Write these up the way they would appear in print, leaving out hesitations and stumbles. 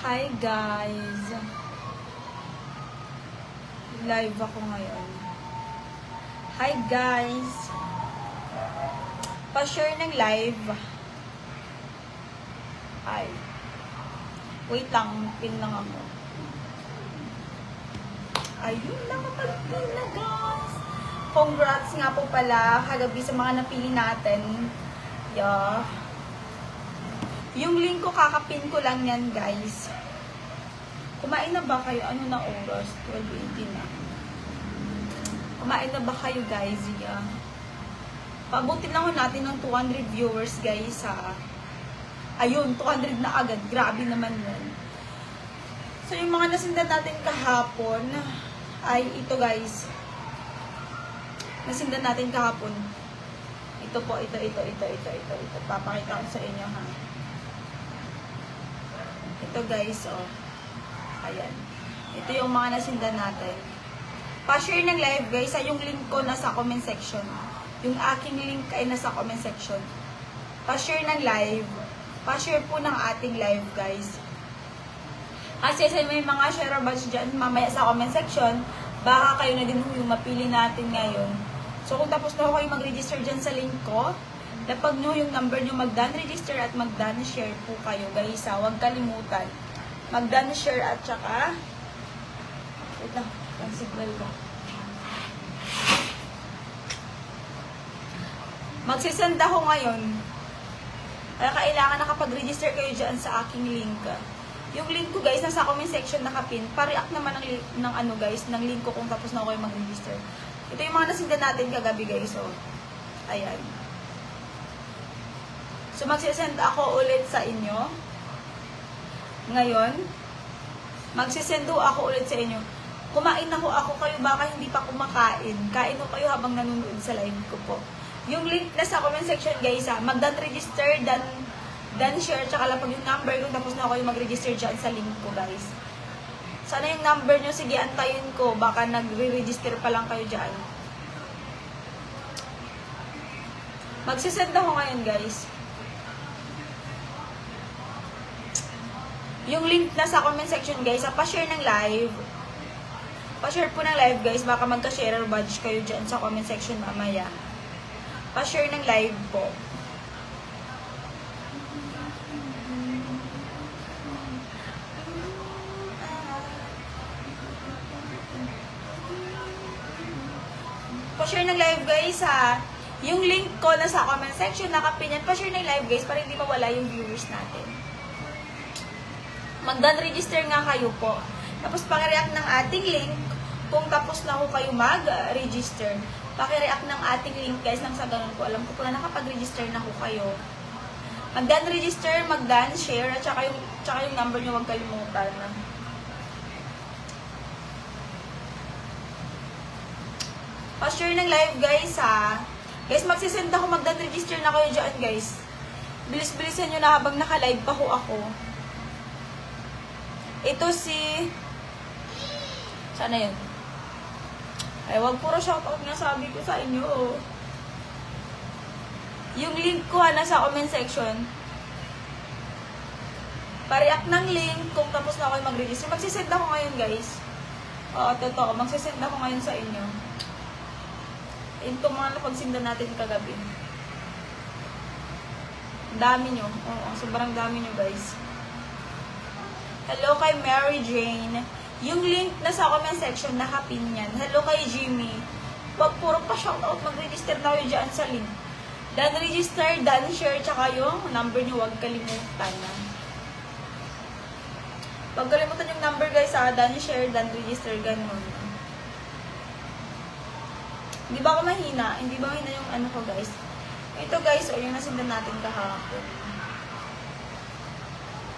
Hi guys! Live ako ngayon. Hi guys! Pa-share ng live. Hi. Wait lang, pin lang ako. Ayun, nakapag-pin na guys! Congrats nga po pala kagabi sa mga napili natin. Yeah. Yung link ko, kakapin ko lang yan, guys. Kumain na ba kayo? Ano na oras? 12:18 na. Kumain na ba kayo, guys? Yeah. Pabutin lang natin ng 200 viewers, guys, ha. Ayun, 200 na agad. Grabe naman yan. So, yung mga nasindan natin kahapon, ay ito, guys. Nasindan natin kahapon. Ito po, ito. Papakita ko sa inyo, ha. Ito guys, oh. Ayan. Ito yung mga nasindan natin. Pa-share ng live guys. Yung link ko nasa comment section. Yung aking link ay nasa comment section. Pa-share ng live. Pa-share po ng ating live guys. Kasi may mga share badge dyan mamaya sa comment section. Baka kayo na din yung mapili natin ngayon. So kung tapos na kayo mag-register dyan sa link ko, lapag nyo yung number nyo, mag-done register at mag-done share po kayo guys. Huwag kalimutan. Mag-done share at saka wait lang, ang signal ko. Magsisend ako ngayon. Kaya kailangan nakapag-register kayo dyan sa aking link. Yung link ko guys, nasa comment section nakapin. Pa-react naman ng ano guys, ng link ko kung tapos na kayo mag-register. Ito yung mga nasindan natin kagabi guys. So, ayan. So, magsisend ako ulit sa inyo. Ngayon, magsisend ako ulit sa inyo. Kumain na ako kayo, baka hindi pa kumakain. Kain ko kayo habang nanonood sa live ko po. Yung link na sa comment section guys, ha. Mag-done register, done share, tsaka lang pag yung number ko, tapos na kayo mag-register dyan sa link ko guys. Sana yung number nyo, sige, antayin ko. Baka nagre-register pa lang kayo dyan. Magsisend ako ngayon guys. Yung link na sa comment section guys, pa-share ng live. Pa-share po ng live guys, baka magka-share badge kayo dyan sa comment section mamaya. Pa-share ng live po. Pa-share ng live guys ha. Yung link ko na sa comment section, nakapin yan. Pa-share ng live guys para hindi mawala yung viewers natin. Mag-done register nga kayo po. Tapos pakireact ng ating link kung tapos na ho kayo mag-register. Pakireact ng ating link guys nang sa ganun po. Alam ko po na nakapag-register na ho kayo. Mag-done register, mag-done share, at saka yung number nyo huwag kalimutan. Pa-share ng live guys ha. Guys, magsisend ako, mag-done register na kayo dyan guys. Bilis-bilisan nyo na habang naka-live pa ho ako. Ito si... Sana yun? Ay, wag puro shoutout nga sabi ko sa inyo. Yung link ko nasa comment section. Pa-react ng link kung tapos na ako mag-register. Magsisend ako ngayon guys. Oo, totoo. Magsisend ako ngayon sa inyo. Ito mga napagsindan natin kagabi. Dami nyo. Oo, sobrang dami nyo guys. Hello kay Mary Jane. Yung link na sa comment section, nakapin yan. Hello kay Jimmy. Wag puro pa shoutout, mag-register na kayo dyan sa link. Done register, done share, tsaka yung number nyo, wag kalimutan. Wag kalimutan yung number guys ha. Done share, done register, ganun. Hindi ba ako mahina? Hindi ba mahina yung ano ko guys? Ito guys, o yung nasindan natin kahapon.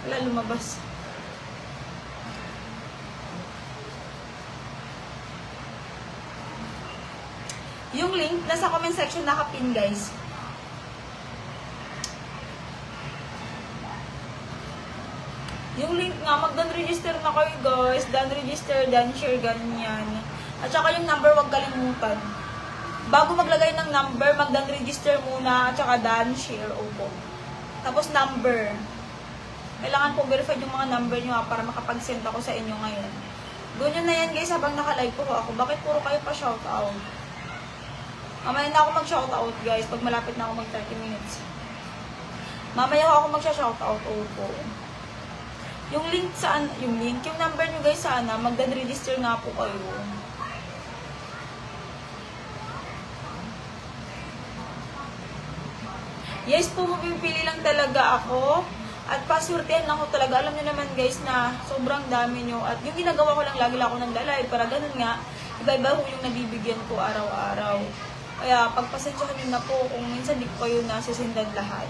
Wala, lumabas. Yung link, nasa comment section nakapin guys. Yung link nga, mag-done register na kayo guys. Done register, done share, ganyan. At saka yung number, wag kalimutan. Bago maglagay ng number, mag-done register muna. At saka done share, opo. Tapos number. Kailangan po verified yung mga number nyo para makapag-send ako sa inyo ngayon. Doon nyo na yan guys habang naka-live po ako. Bakit puro kayo pa shoutout? Mamaya na ako mag-shoutout guys pag malapit na ako mag 30 minutes. Mamaya ako mag-shoutout. Opo. Yung link saan, yung number nyo guys sana, magdan-register nga po kayo. Yes po, mapipili lang talaga ako. At pasurtihan lang ko talaga. Alam nyo naman guys na sobrang dami nyo. At yung ginagawa ko lang, lagi lang ako nagla-live. Para ganun nga, iba-iba ko yung nabibigyan ko araw-araw. Kaya pagpasensyahan nyo na po kung minsan di ko kayo nasisindan lahat.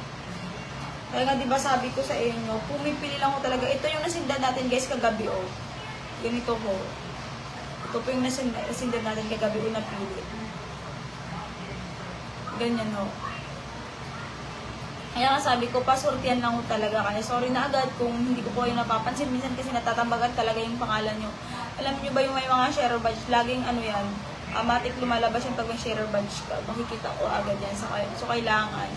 Kaya nga diba sabi ko sa inyo, pumipili lang ko talaga. Ito yung nasindan natin guys kagabi oh. Ganito ho. Ito po yung nasindan natin kagabi o napili. Ganyan ho. Kaya nga sabi ko, pasurtihan lang ko talaga. Kaya sorry na agad kung hindi ko po kayo napapansin. Minsan kasi natatambagan talaga yung pangalan nyo. Alam nyo ba yung may mga share badge? Laging ano yan, automatic lumalabas yung pag may share badge ka. Makikita ko agad yan. So kailangan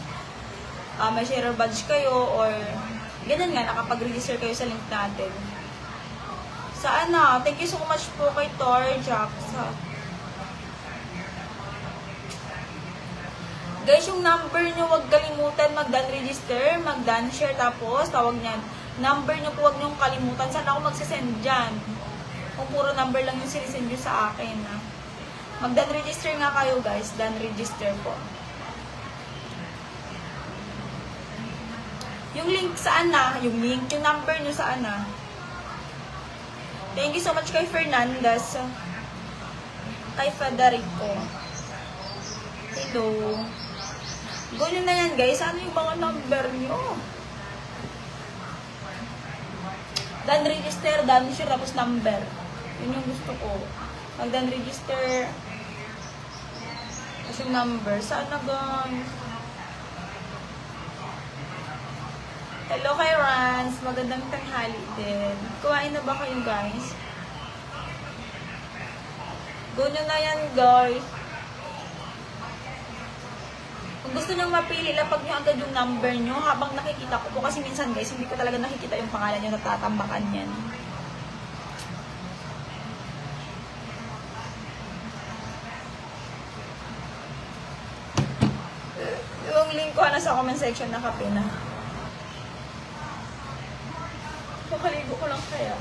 may share badge kayo or ganyan nga, nakapag-register kayo sa link natin. Saan na? Thank you so much po kay Tor Jack. Guys, yung number nyo, huwag kalimutan mag-dan-register, mag-dan-share, tapos tawag niyan. Number nyo po, huwag nyo kalimutan. Saan ako magsisend dyan? Kung puro number lang yung sinisend nyo sa akin. Ha? Mag-dan-register nga kayo guys, dan-register po. Yung link saan na? Yung link, yung number nyo saan na? Thank you so much kay Fernandez. Kay Federico. Hello. Gawin na yan guys. Ano yung mga number nyo? Dan register, dan share, tapos number. Yun yung gusto ko. Mag-dan register. Tapos yung number. Saan na guys? Hello kay Rans. Magandang tanghali din. Kumain na ba kayo guys? Gawin na yan guys. Kung gusto nyo mapili, lapag nyo agad yung number nyo habang nakikita ko po. Kasi minsan guys, hindi ko talaga nakikita yung pangalan nyo, natatambakan yan. Yung link ko nasa comment section na kape na. Makaligo ko lang kaya.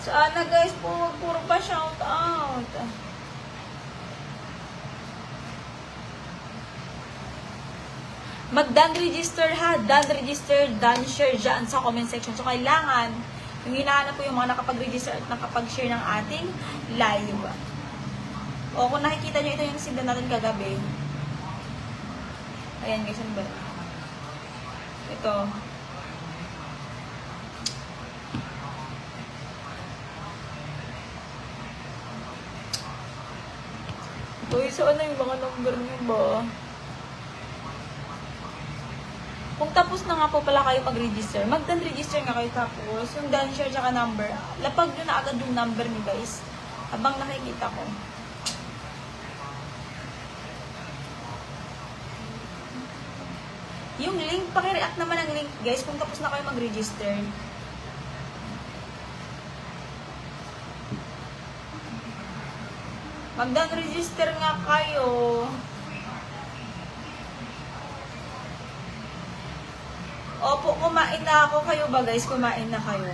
Sana guys, puro pa shout out. Mag-dan register ha, dan register, dan share dyan sa comment section. So kailangan, yung hinahanap po yung mga nakapag-register at nakapag-share ng ating live. O kung nakikita nyo, ito yung sindan natin kagabi. Ayan guys, ano ba? Ito. Uy, so ano yung mga number nyo ba? Kung tapos na nga po pala kayo mag-register, mag-dan register nga kayo tapos yung dan share tsaka number. Lapag nyo na agad yung number nyo guys. Habang nakikita ko. Yung link, pakireact naman ang link guys kung tapos na kayo mag-register. Mag-dan register nga kayo. Opo, kumain na ako. Kayo ba guys? Kumain na kayo.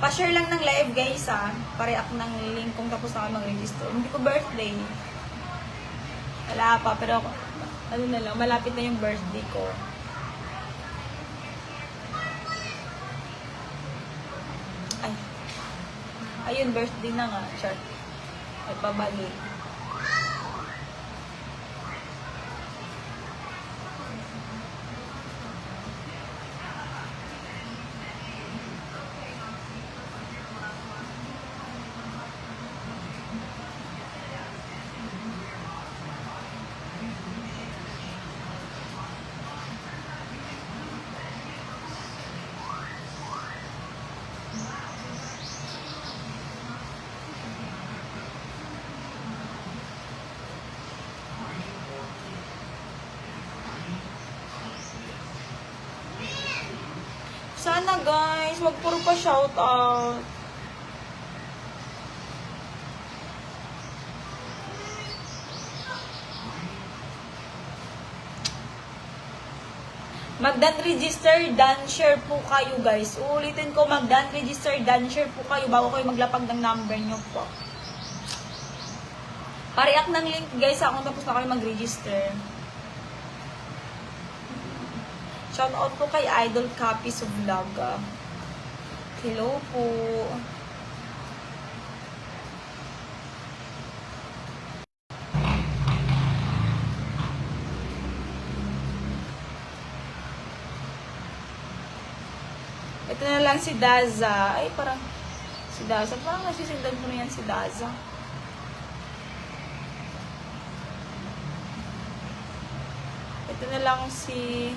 Pa-share lang ng live guys ha. Pa-react ng link kung tapos na kayo mag-register. Hindi ko birthday. Wala pa, pero ano na lang, malapit na yung birthday ko. Ay. Ayun, birthday na nga. Chart. Ay, pabalik. Sana guys, wag puro pa shoutout. Magdan register, done share po kayo guys. Uulitin ko, magdan register, done share po kayo bago kayo maglapag ng number nyo po. Pariak ng link guys kung tapos na kayo mag-register. Shout out po kay Idol Copies of Vlog. Hello po. Ito na lang si Daza. Ay, parang si Daza. Parang nasisindan ko na yan si Daza. Ito na lang si...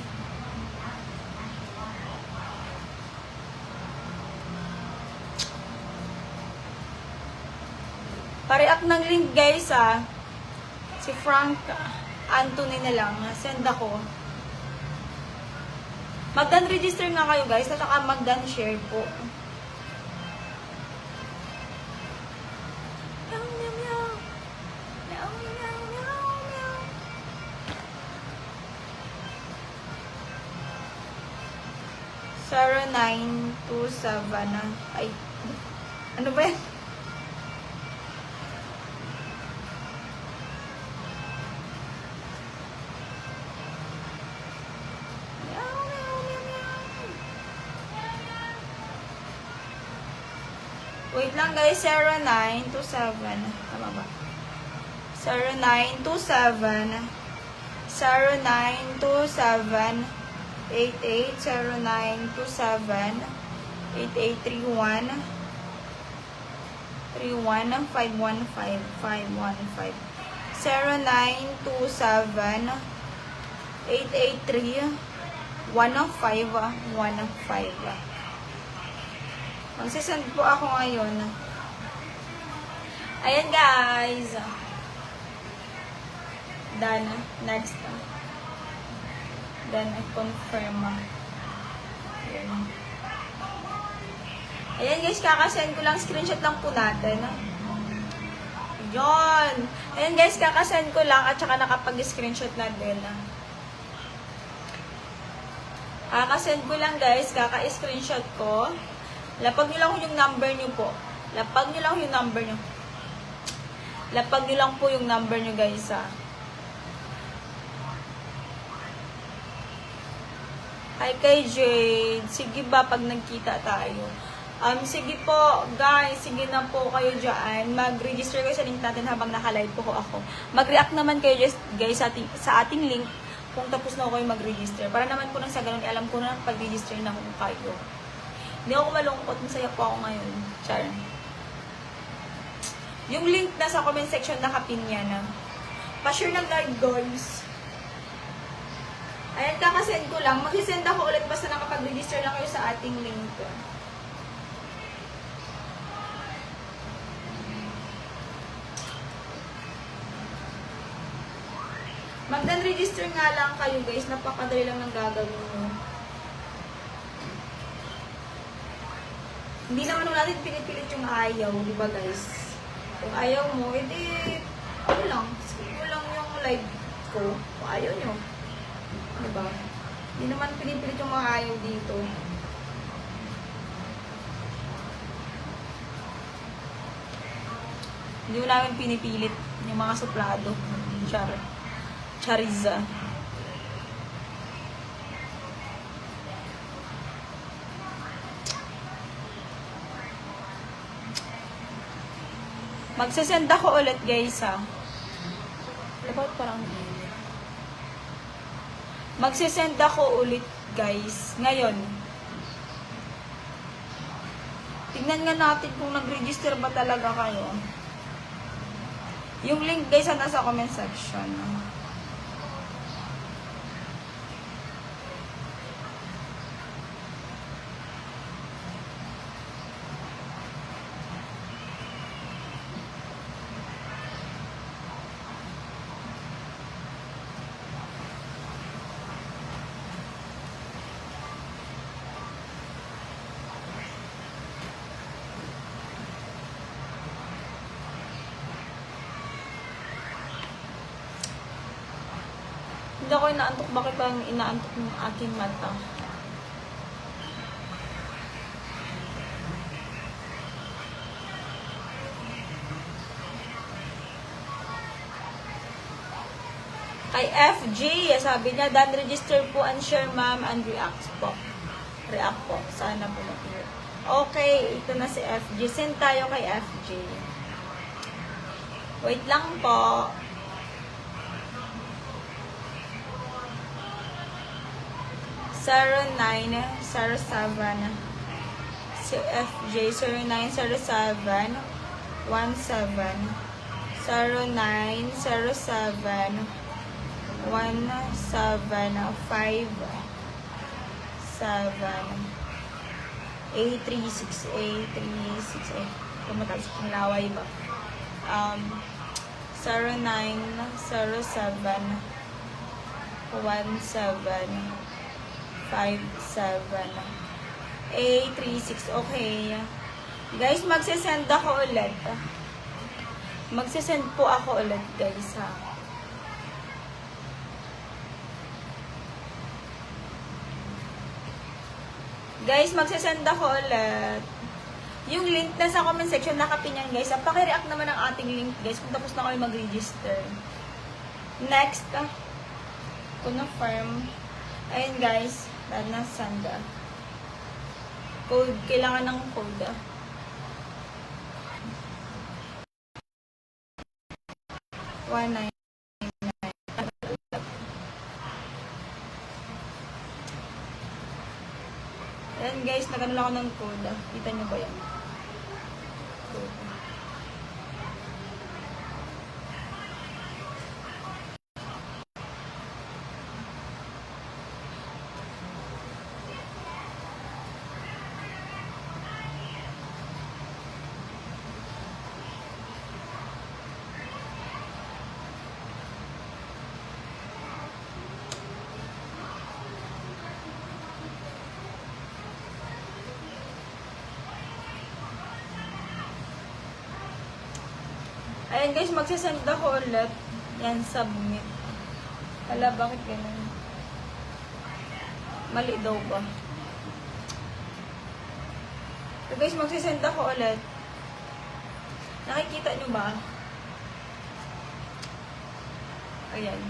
Pariak ng link guys Si Frank Anthony na lang. Send ako. Magdan register nga kayo guys. At saka magdan share po. Meow, meow, meow. Meow, meow, meow, meow. Sarah 927 Ay. Ano ba yan? Wait lang guys, 0927. Tama ba? 0927. 0927. 88. 0927. 8831. 31. 515. 515. 0927. 883. 1515. Magsisend po ako ngayon. Ayan guys. Done. Next. Then I confirm. Ayan. Ayan guys, kakasend ko lang. Screenshot lang po natin. Ayan. Ayan guys, kakasend ko lang at saka nakapag-screenshot na din. Kakasend ko lang guys, kaka-screenshot ko. Lapag nyo lang yung number nyo po. Lapag nyo lang yung number nyo. Lapag nyo lang po yung number nyo guys Hi kay Jade. Sige ba pag nagkita tayo? Sige po guys. Sige na po kayo dyan. Mag-register kayo sa link natin habang naka-live po ako. Mag-react naman kayo guys sa ating link kung tapos na kayo mag-register. Para naman po nang sa ganun, alam ko na pag-register na kung kayo. Hindi ako malungkot. Masaya po ako ngayon. Char. Yung link na sa comment section nakapin yan. Pa-share ng live, guys. Ayan, kakasend ko lang. Mag-send ako ulit basta nakapag-register lang kayo sa ating link. Magdan register nga lang kayo, guys. Napakadali lang ng gagawin mo. Hindi naman natin pinipilit yung ayaw, di ba guys? Kung ayaw mo, edi, ano lang, skip mo lang yung live ko. Kung ayaw nyo. Di ba? Hindi naman pinipilit yung mga ayaw dito. Hindi mo namin pinipilit yung mga suplado. Chariza. Magsasend ako ulit guys Dapat parang magsasend ako ulit guys ngayon. Tignan nga natin kung nag-register ba talaga kayo. Yung link guys nasa comment section. Hindi ako inaantok. Bakit ba inaantok ng aking mata? Kay FG, sabi niya, done register po and share ma'am and react po. React po. Sana po na-clear. Okay, ito na si FG. Send tayo kay FG. Wait lang po. Sarah 907 si FJ 0907 17 0907 175 A368 tumatapos ng laway ba 0907 1757 A36. Okay. Guys, magsisend ako ulit. Magsisend po ako ulit, guys, ha. Guys, magsisend ako ulit. Yung link na sa comment section, nakapin yan, guys. Pakireact naman ang ating link, guys, kung tapos na kayo mag-register. Next, confirm. Ayun, guys. Na sanda. Code. Kailangan ng code, 199. Ayan guys, nagano lang ako ng code. Kita nyo ba yan? Code. Ayan guys, magsasend ako ulit. Yan, submit. Hala, bakit ganun? Mali daw ba? So guys, magsasend ako ulit. Nakikita nyo ba? Ayan.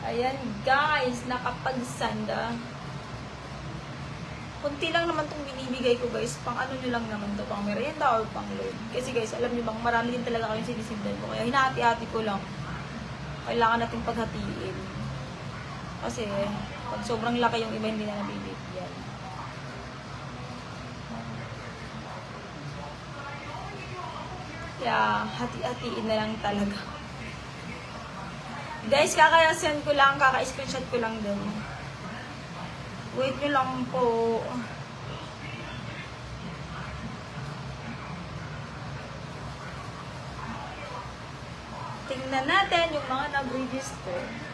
Ayan guys, nakapagsanda. Kunti lang naman itong binibigay ko guys. Pang ano nyo lang naman to, pang merienda or pang load. Kasi guys, alam nyo bang marami din talaga kayong sinisindan ko. Kaya hinahati-hati ko lang. Kailangan natin paghatiin. Kasi pag sobrang laki yung iba hindi na nabibigyan. Kaya hati-hatiin na lang talaga. Guys, kaka-send ko lang, kaka-screenshot ko lang din. Wait nyo lang po. Tingnan natin yung mga nag-register.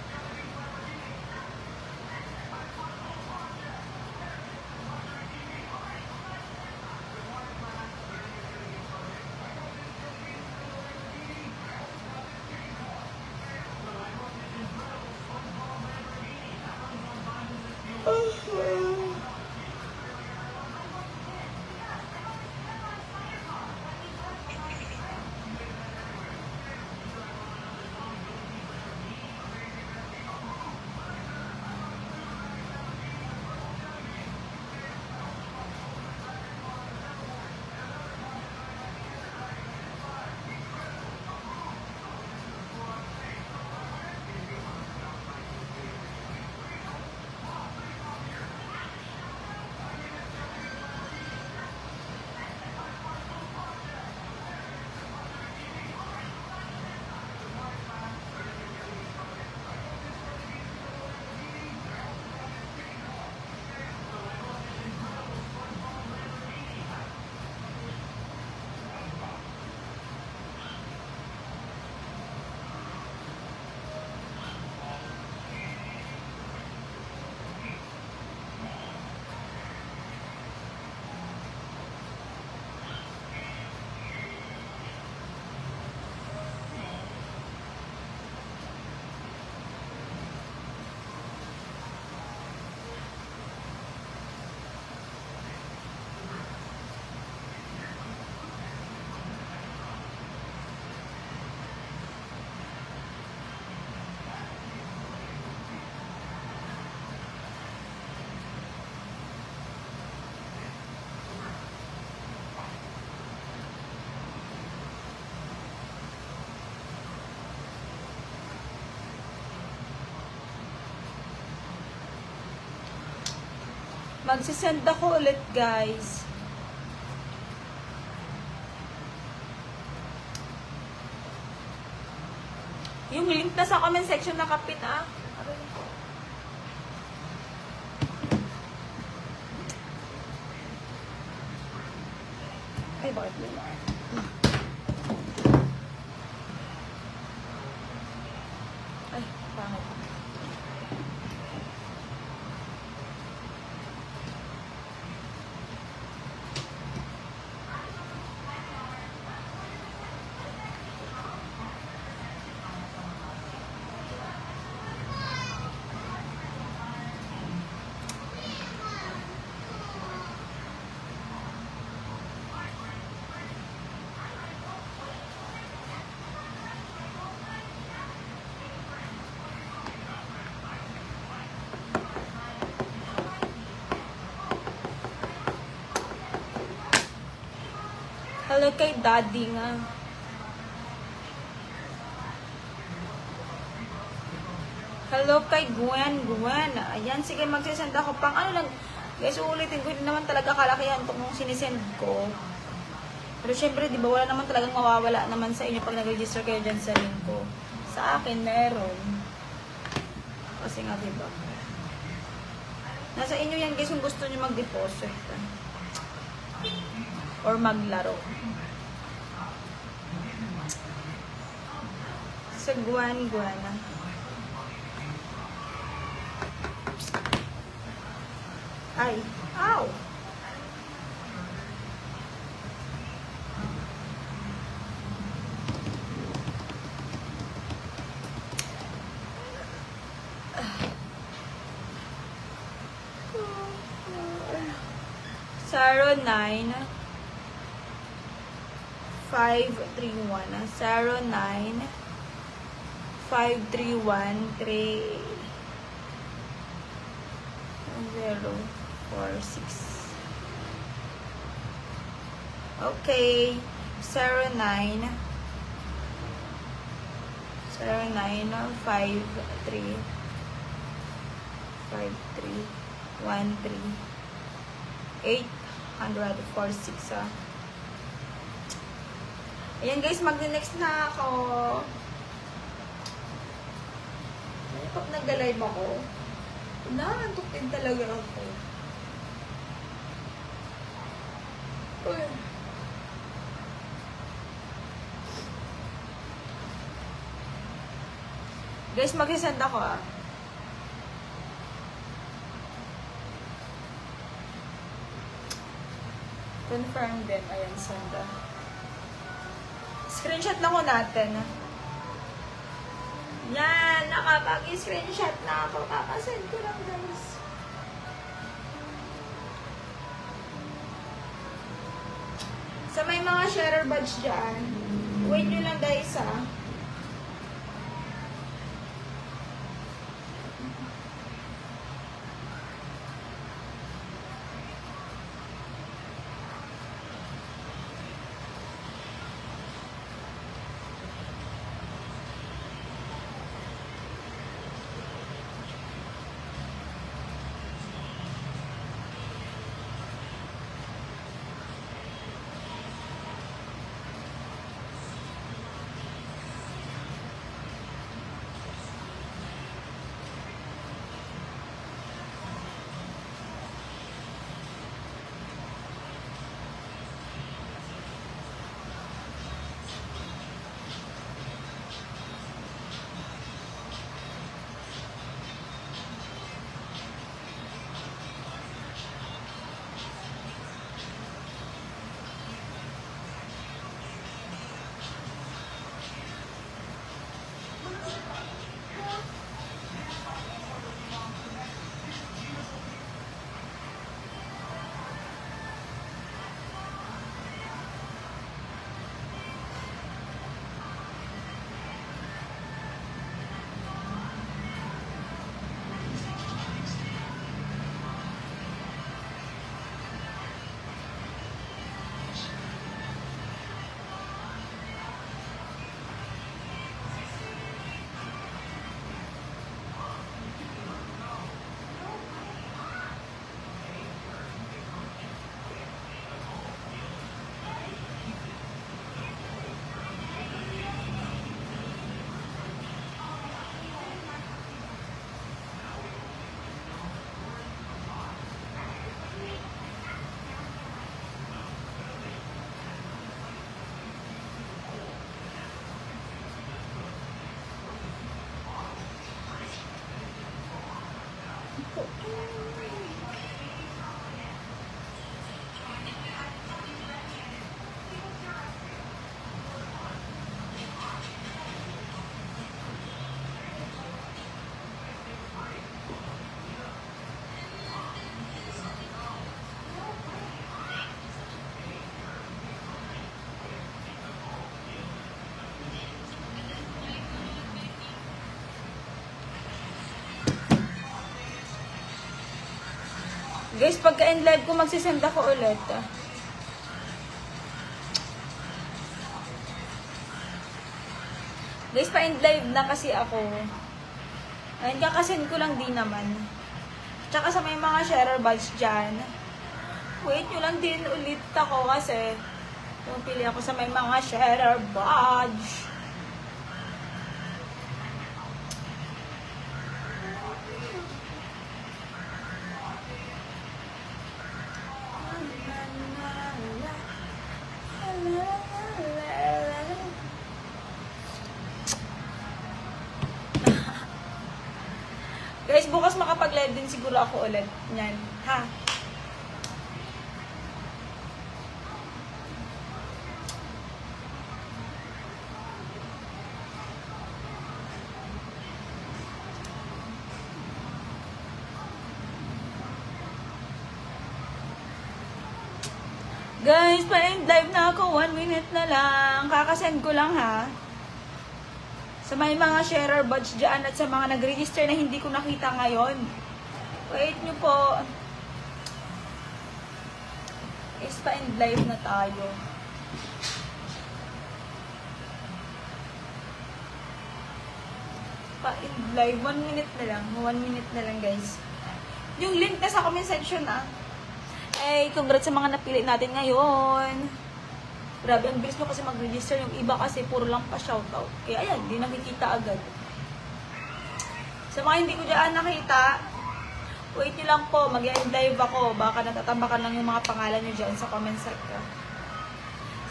Magsisend ako ulit, guys. Yung link na sa comment section nakapin, ah. Ay, bakit yun? Ay, pangit. Hello kay Daddy nga. Hello kay Gwen. Ayan, sige, magsisend ako pang ano lang. Guys, uulitin ko, hindi naman talaga kalakihan itong sinisend ko. Pero syempre, di ba, wala naman talagang mawawala naman sa inyo pag nag-register kayo dyan sa link ko. Sa akin, meron. Kasi nga, di ba? Nasa inyo yan, guys, kung gusto nyo mag-deposit. Or maglaro. Sa Guana. Ay, ow! Saro 9 531 Saro 9 531 3 046. Okay, 09 53 846. Ayan guys, mag-next na ako. Pag nag-live ako, naantok din talaga ako. Uy. Guys, mag-send ako ah. Confirm din. Ayan, send ah. Screenshot na ko natin. Yan, nakapag-screenshot na ako. Kakasend ko lang, guys. Sa may mga sharer badge dyan, wait nyo lang guys ah. Guys, pagka-end live ko, magsisend ako ulit. Guys, pa-end live na kasi ako. Ayun, kakasend ko lang din naman. Tsaka sa may mga sharer badge dyan. Wait nyo lang din ulit ako kasi pumipili ako sa may mga sharer badge. Guys, bukas makapag-live din siguro ako ulit. Yan, ha? Guys, pa-end live na ako. 1 minute na lang. Kakasend ko lang, ha? Sa may mga sharer badge dyan at sa mga nag-register na hindi ko nakita ngayon. Wait nyo po. Is pa-end live na tayo. Pa-end live. 1 minute na lang. 1 minute na lang, guys. Yung link na sa comment section, ah. Ay, congrats sa mga napili natin ngayon. Grabe, ang bilis mo kasi mag-register. Yung iba kasi puro lang pa shoutout. Kaya ayan, di nakikita agad. Sa mga hindi ko dyan nakita, wait nyo lang po, mag-end live ako. Baka natatambakan lang yung mga pangalan nyo dyan sa comment section.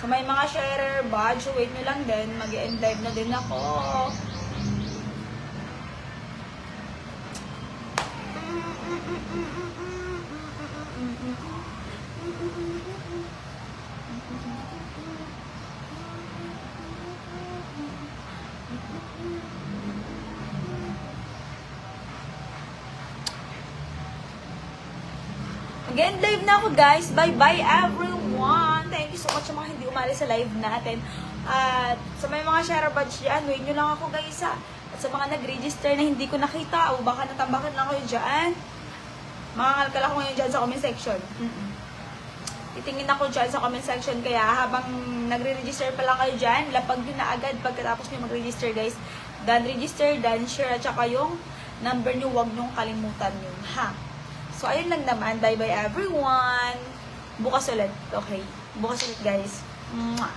Sa may mga sharer badge, wait nyo lang din, mag-end live na din ako. Mag-end live na ako, guys. Bye-bye, everyone. Thank you so much sa mga hindi umali sa live natin. At sa may mga share badge dyan, wait nyo lang ako, guys, ha. At sa mga nag-register na hindi ko nakita, o baka natambakan lang kayo dyan, mangangalkal ako ngayon dyan sa comment section. Titingin ako dyan sa comment section, kaya habang nagre-register pa lang kayo dyan, lapag nyo na agad pagkatapos nyo mag-register, guys. Done register, done share, at saka yung number nyo, huwag nyo kalimutan yun, ha. So, ayun lang naman. Bye-bye, everyone. Bukas ulit. Okay. Bukas ulit, guys. Mwah.